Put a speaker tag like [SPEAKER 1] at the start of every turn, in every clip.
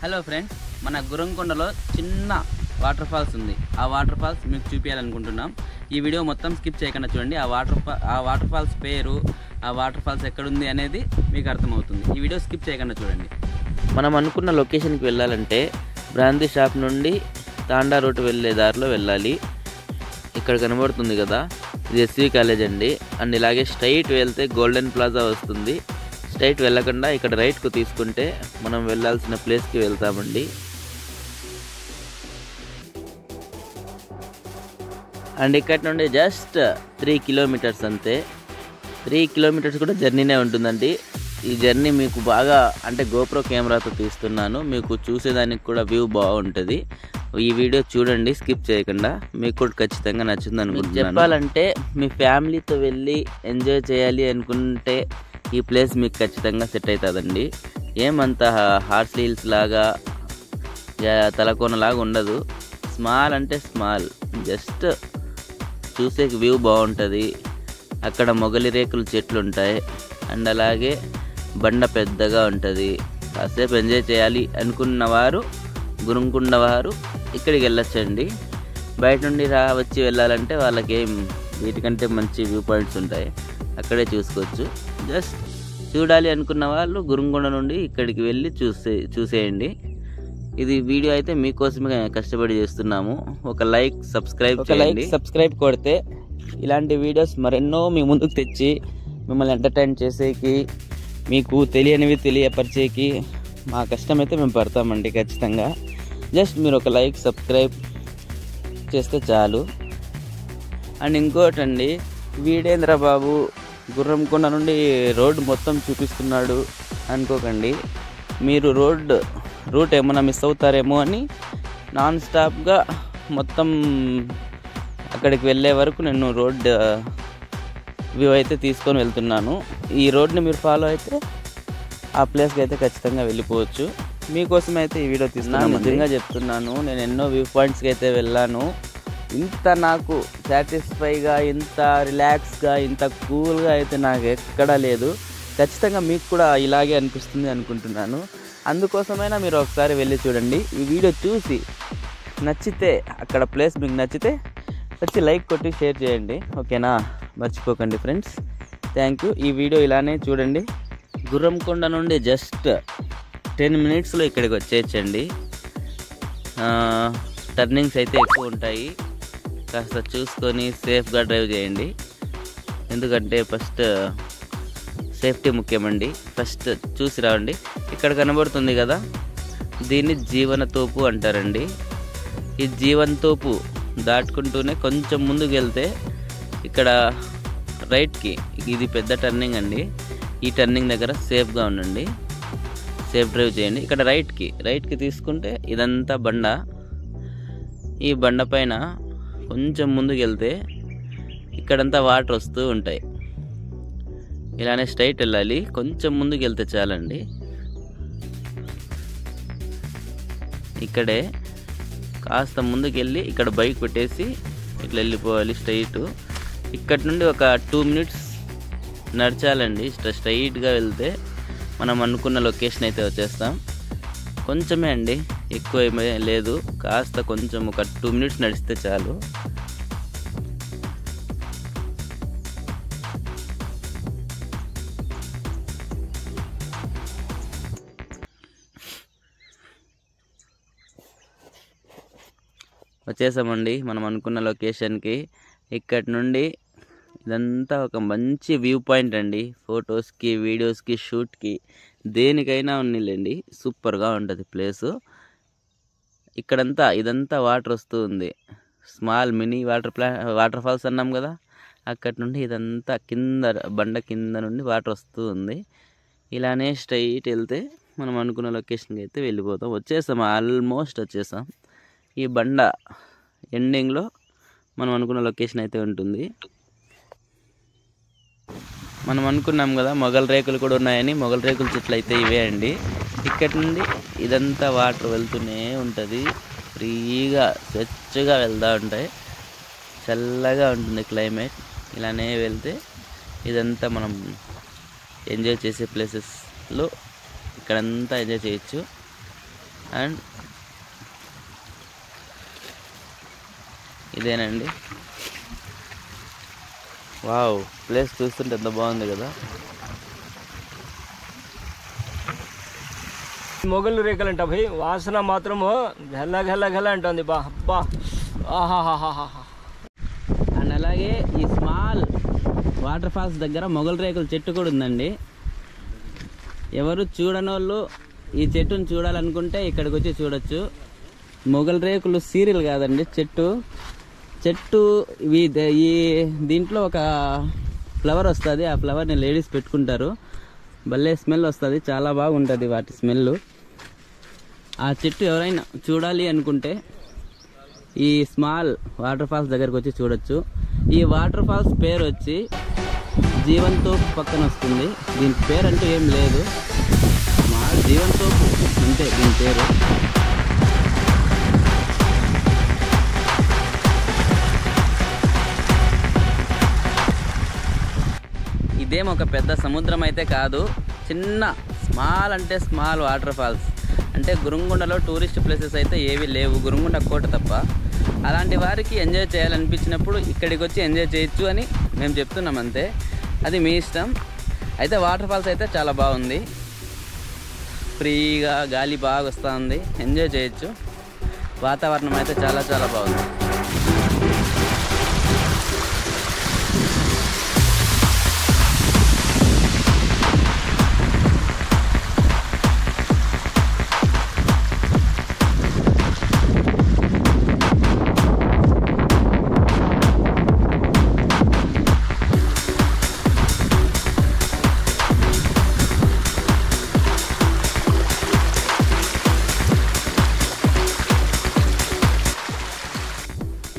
[SPEAKER 1] Hello friends, మన గుర్రంకొండలో చిన్న water falls ఉంది. ఆ వాటర్ ఫాల్స్ మీకు చూపించాలనుకుంటున్నాం. ఈ వీడియో మొత్తం స్కిప్ చేయకుండా చూడండి. ఆ వాటర్ ఫాల్స్ పేరు, ఆ వాటర్ ఫాల్స్ ఎక్కడుంది అనేది మీకు అర్థమవుతుంది. ఈ వీడియో స్కిప్ చేయకుండా చూడండి. మనం అనుకున్న లొకేషన్కి వెళ్ళాలంటే బ్రాందీ షాప్ నుండి తాండా రూట్ వెళ్ళే దారిలో వెళ్ళాలి. ఇక్కడ కనబడుతుంది కదా, ఇది ఎస్వి కాలేజ్ అండి. అండ్ ఇలాగే స్ట్రైట్ వెళ్తే గోల్డెన్ ప్లాజా వస్తుంది. స్ట్రైట్ వెళ్ళకుండా ఇక్కడ రైట్కు తీసుకుంటే మనం వెళ్ళాల్సిన ప్లేస్కి వెళ్తామండి. అండ్ ఇక్కడ నుండి జస్ట్ 3 కిలోమీటర్స్ అంతే. 3 కిలోమీటర్స్ కూడా జర్నీనే ఉంటుందండి. ఈ జర్నీ మీకు బాగా అంటే గోప్రో కెమెరాతో తీస్తున్నాను, మీకు చూసేదానికి కూడా వ్యూ బాగుంటుంది. ఈ వీడియో చూడండి స్కిప్ చేయకుండా, మీకు కూడా ఖచ్చితంగా నచ్చుతుంది అనుకుంటున్నాను. చెప్పాలంటే మీ ఫ్యామిలీతో వెళ్ళి ఎంజాయ్ చేయాలి అనుకుంటే ఈ ప్లేస్ మీకు ఖచ్చితంగా సెట్ అవుతుందండి. ఏమంత హార్స్ హిల్స్ లాగా తలకోన లాగా ఉండదు. స్మాల్ అంటే స్మాల్, జస్ట్ చూసే వ్యూ బాగుంటుంది. అక్కడ మొగలి రేకుల చెట్లు ఉంటాయి. అండ్ అలాగే బండ పెద్దగా ఉంటుంది. కాసేపు ఎంజాయ్ చేయాలి అనుకున్న వారు, గుర్రంకొండ వారు ఇక్కడికి వెళ్ళొచ్చండి. బయట నుండి వచ్చి వెళ్ళాలంటే వాళ్ళకేం వీటికంటే మంచి వ్యూ పాయింట్స్ ఉంటాయి, అక్కడే చూసుకోవచ్చు. జస్ట్ చూడాలి అనుకున్న వాళ్ళు గుర్రంకొండ నుండి ఇక్కడికి వెళ్ళి చూసేయండి. ఇది వీడియో అయితే మీకోసమే కష్టపడి చేస్తున్నాము. ఒక లైక్ సబ్స్క్రైబ్ కొడితే ఇలాంటి వీడియోస్ మరెన్నో మీ ముందుకు తెచ్చి మిమ్మల్ని ఎంటర్టైన్ చేసేకి, మీకు తెలియనివి తెలియపరిచేకి మా కష్టం అయితే మేము పడతామండి ఖచ్చితంగా. జస్ట్ మీరు ఒక లైక్ సబ్స్క్రైబ్ చేస్తే చాలు. అండ్ ఇంకోటండి, వీడేంద్ర బాబు గుర్రంకొండ నుండి రోడ్ మొత్తం చూపిస్తున్నాడు అనుకోకండి. మీరు రూట్ ఏమైనా మిస్ అవుతారేమో అని నాన్ స్టాప్గా మొత్తం అక్కడికి వెళ్ళే వరకు నేను రోడ్ వ్యూ అయితే తీసుకొని వెళ్తున్నాను. ఈ రోడ్ని మీరు ఫాలో అయితే ఆ ప్లేస్కి అయితే ఖచ్చితంగా వెళ్ళిపోవచ్చు. మీకోసం అయితే ఈ వీడియో తీసుకున్నాను. నిజంగా చెప్తున్నాను, నేను ఎన్నో వ్యూ పాయింట్స్కి అయితే వెళ్ళాను. ఇంత నాకు సాటిస్ఫైగా, ఇంత రిలాక్స్గా, ఇంత కూల్గా అయితే నాకు ఎక్కడా లేదు. ఖచ్చితంగా మీకు కూడా ఇలాగే అనిపిస్తుంది అనుకుంటున్నాను. అందుకోసమైనా మీరు ఒకసారి వెళ్ళి చూడండి. ఈ వీడియో చూసి నచ్చితే, అక్కడ ప్లేస్ మీకు నచ్చితే వచ్చి లైక్ కొట్టి షేర్ చేయండి, ఓకేనా? మర్చిపోకండి ఫ్రెండ్స్. Thank you. ఈ వీడియో ఇలానే చూడండి. గుర్రంకొండ నుండి జస్ట్ 10 మినిట్స్లో ఇక్కడికి వచ్చేయచ్చండి. టర్నింగ్స్ అయితే ఎక్కువ ఉంటాయి, కాస్త చూసుకొని సేఫ్గా డ్రైవ్ చేయండి. ఎందుకంటే ఫస్ట్ సేఫ్టీ ముఖ్యమండి. ఫస్ట్ చూసి రావండి. ఇక్కడ కనబడుతుంది కదా, దీన్ని జీవనతోపు అంటారండి. ఈ జీవనతోపు దాటుకుంటూనే కొంచెం ముందుకు వెళ్తే ఇక్కడ రైట్కి, ఇది పెద్ద టర్నింగ్ అండి. ఈ టర్నింగ్ దగ్గర సేఫ్గా ఉండండి, సేఫ్ డ్రైవ్ చేయండి. ఇక్కడ రైట్కి తీసుకుంటే ఇదంతా బండ. ఈ బండ పైన కొంచెం ముందుకు వెళ్తే ఇక్కడంతా వాటర్ వస్తూ ఉంటాయి. ఇలానే స్ట్రైట్ వెళ్ళాలి, కొంచెం ముందుకు వెళ్తే చాలండి. ఇక్కడే కాస్త ముందుకు వెళ్ళి ఇక్కడ బైక్ పెట్టేసి ఇట్లా వెళ్ళిపోవాలి స్ట్రైట్. ఇక్కడ నుండి ఒక 2 మినిట్స్ నడచాలండి. స్ట్రైట్గా వెళ్తే మనం అనుకున్న లొకేషన్ అయితే వచ్చేస్తాం. కొంచెమే అండి, ఎక్కువ ఏమీ లేదు. కాస్త కొంచెం ఒక 2 మినిట్స్ నడిస్తే చాలు. వచ్చేసామండి మనం అనుకున్న లొకేషన్కి. ఇక్కడి నుండి ఇదంతా ఒక మంచి వ్యూ పాయింట్ అండి. ఫొటోస్కి, వీడియోస్కి, షూట్కి, దేనికైనా ఉన్నిలేండి. సూపర్గా ఉంటుంది ప్లేసు. ఇదంతా వాటర్ వస్తూ ఉంది. స్మాల్ మినీ వాటర్ ఫాల్స్ అన్నాం కదా, అక్కడి నుండి ఇదంతా బండ కింద నుండి వాటర్ వస్తూ ఉంది. ఇలానే స్ట్రైట్ వెళ్తే మనం అనుకున్న లొకేషన్కి అయితే వెళ్ళిపోతాం. ఆల్మోస్ట్ వచ్చేసాం. ఈ బండ ఎండింగ్లో మనం అనుకున్న లొకేషన్ అయితే ఉంటుంది. మనం అనుకున్నాం కదా మొగల్ రేకులు కూడా ఉన్నాయని. మొగల్ రేకుల చెట్లు అయితే ఇవే అండి. ఇక్కడి నుండి ఇదంతా వాటర్ వెళ్తూనే ఉంటుంది. ఫ్రీగా స్వచ్ఛగా వెళ్తూ ఉంటాయి. చల్లగా ఉంటుంది క్లైమేట్. ఇలానే వెళ్తే ఇదంతా మనం ఎంజాయ్ చేసే ప్లేసెస్లో ఇక్కడంతా ఎంజాయ్ చేయొచ్చు. అండ్ ఇదేనండి. వావ్, ప్లేస్ చూస్తుంటే ఎంత బాగుంది కదా.
[SPEAKER 2] మొగలు రేకులు అంట భయ్, వాసన మాత్రము గల్ల గల్ల గల్ల అంటుంది బా అబ్బా ఆహాహాహా.
[SPEAKER 1] అండ్ అలాగే ఈ స్మాల్ వాటర్ ఫాల్స్ దగ్గర మొగల్ రేకుల చెట్టు కూడా ఉందండి. ఎవరు చూడని వాళ్ళు ఈ చెట్టును చూడాలనుకుంటే ఇక్కడికి వచ్చి చూడొచ్చు. మొగల్ రేకులు సీరియల్ కాదండి, చెట్టు ఈ దీంట్లో ఒక ఫ్లవర్ వస్తుంది. ఆ ఫ్లవర్ని లేడీస్ పెట్టుకుంటారు. భలే స్మెల్ వస్తుంది, చాలా బాగుంటుంది వాటి స్మెల్. ఆ చెట్టు ఎవరైనా చూడాలి అనుకుంటే ఈ స్మాల్ వాటర్ ఫాల్స్ దగ్గరకు వచ్చి చూడొచ్చు. ఈ వాటర్ ఫాల్స్ పేరు వచ్చి జీవన్ తోపు పక్కన వస్తుంది. దీని పేరు అంటూ ఏం లేదు, స్మాల్ జీవన్ తోపు అంతే దీని పేరు. ఇదేం ఒక పెద్ద సముద్రం అయితే కాదు, చిన్న స్మాల్ వాటర్ ఫాల్స్. అంటే గురుంగొండలో టూరిస్ట్ ప్లేసెస్ అయితే ఏవి లేవు, గురుంగొండ కోట తప్ప. అలాంటి వారికి ఎంజాయ్ చేయాలనిపించినప్పుడు ఇక్కడికి వచ్చి ఎంజాయ్ చేయొచ్చు అని మేము చెప్తున్నాం అంతే, అది మీ ఇష్టం. అయితే వాటర్ ఫాల్స్ అయితే చాలా బాగుంది, ఫ్రీగా గాలి బాగా వస్తుంది, ఎంజాయ్ చేయొచ్చు. వాతావరణం అయితే చాలా చాలా బాగుంది.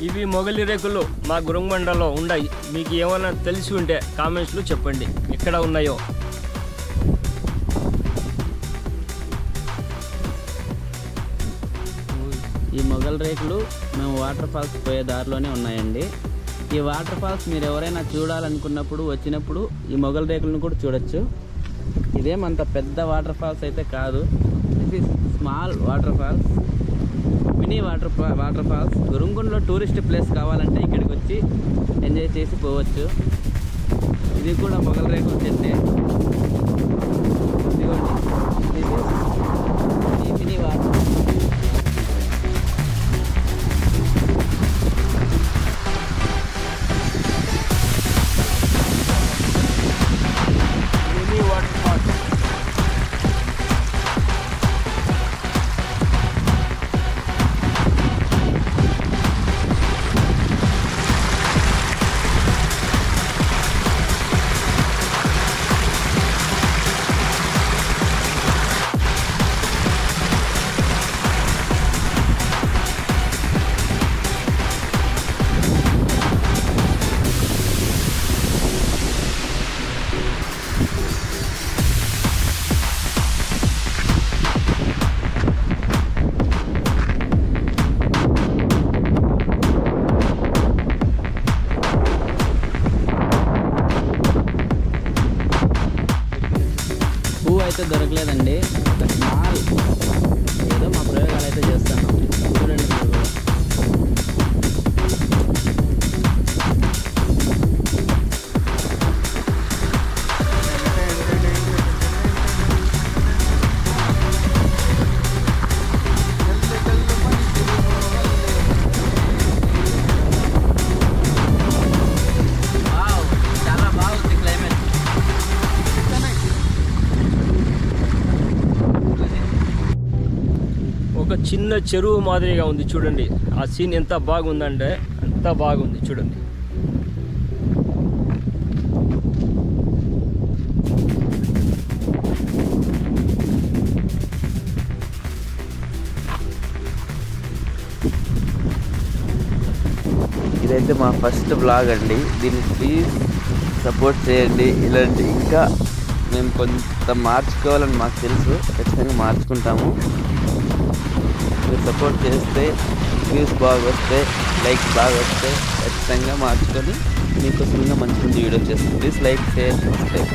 [SPEAKER 2] ఇవి మొగలి రేకులు మా గురుంగొండలో ఉన్నాయి. మీకు ఏమైనా తెలిసి ఉంటే కామెంట్స్లో చెప్పండి ఎక్కడ ఉన్నాయో.
[SPEAKER 1] ఈ మొగల్ రేకులు మేము వాటర్ ఫాల్స్ పోయే దారిలోనే ఉన్నాయండి. ఈ వాటర్ ఫాల్స్ మీరు ఎవరైనా చూడాలనుకున్నప్పుడు వచ్చినప్పుడు ఈ మొగల్ రేకులను కూడా చూడొచ్చు. ఇదేమంత పెద్ద వాటర్ ఫాల్స్ అయితే కాదు, this is small waterfalls, mini waterfalls. గురుంగొండలో టూరిస్ట్ ప్లేస్ కావాలంటే ఇక్కడికి వచ్చి ఎంజాయ్ చేసి పోవచ్చు. ఇది కూడా మొగల్ రేకుల చెట్టే. మినీ వాటర్ అయితే దొరకలేదండి. స్మాల్ ఏదో మా ప్రయోగాలు అయితే చేస్తాను, చూడండి మీరు కూడా. చాలా బాగుంది క్లైమేట్.
[SPEAKER 2] ఒక చిన్న చెరువు మాదిరిగా ఉంది చూడండి. ఆ సీన్ ఎంత బాగుందంటే అంత బాగుంది చూడండి.
[SPEAKER 1] ఇదైతే మా ఫస్ట్ బ్లాగ్ అండి, దీన్ని ప్లీజ్ సపోర్ట్ చేయండి. ఇలాంటి ఇంకా మేము కొంత మార్చుకోవాలని మాకు తెలుసు, ఖచ్చితంగా మార్చుకుంటాము. మీరు సపోర్ట్ చేస్తే, వ్యూస్ బాగా వస్తే, లైక్స్ బాగా వస్తే ఖచ్చితంగా మార్చుకొని మీకోసంగా మంచి మంచి వీడియో చేస్తాం. Please like, share, subscribe.